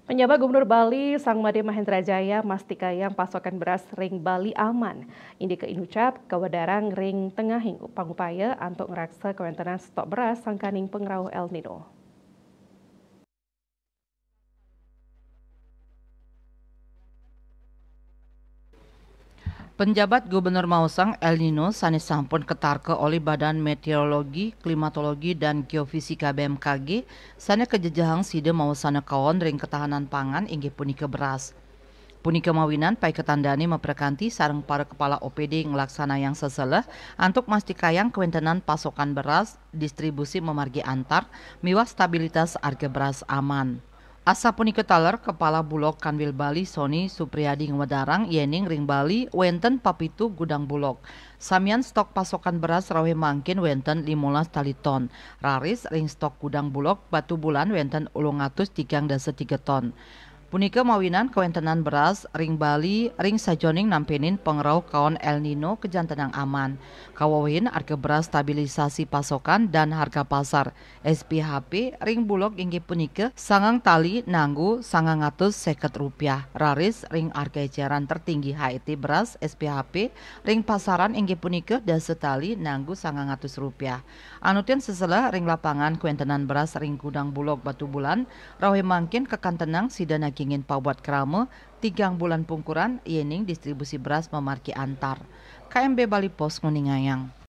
Penjabat Gubernur Bali, Sang Made Mahendra Jaya, mastikayang pasokan beras ring Bali aman. Indi ke inucap, kawadarang ring tengahing pangupaya untuk ngeraksa kewentenan stok beras sangkaning pengrauh El Nino. Penjabat Gubernur Mausang El Nino sanes sampun ketarke oleh Badan Meteorologi, Klimatologi, dan Geofisika BMKG sane kejejahang side mausana kawon ring ketahanan pangan inggih punika beras. Punika mawinan pai ketandani memperkanti sareng para kepala OPD ngelaksana yang seseleh untuk mastikayang kewentenan pasokan beras, distribusi memargi antar, miwah stabilitas harga beras aman. Asa punika taler Kepala Bulog Kanwil Bali Sony Supriyadi Ngwedarang yening ring Bali wenten papitu gudang bulog. Samian stok pasokan beras rawe mangkin wenten 15 tali ton. Raris ring stok gudang bulog batu bulan wenten 303 ton. Punika mawinan kewentenan beras ring Bali ring sajoning nampenin pengrauh kawan El Nino kejantenang aman. Kawawin harga beras stabilisasi pasokan dan harga pasar. SPHP ring bulog inggih punika sangang tali nanggu Rp150. Raris ring harga eceran tertinggi HET beras SPHP ring pasaran inggih punika dasa tali nanggu Rp150. Anutin seselah ring lapangan kewentenan beras ring gudang bulog batu bulan rawe mangkin kekantenang sidana ingin pabuat krame 3 bulan pungkuran yening distribusi beras memarki antar. KMB Bali Pos nguningayang.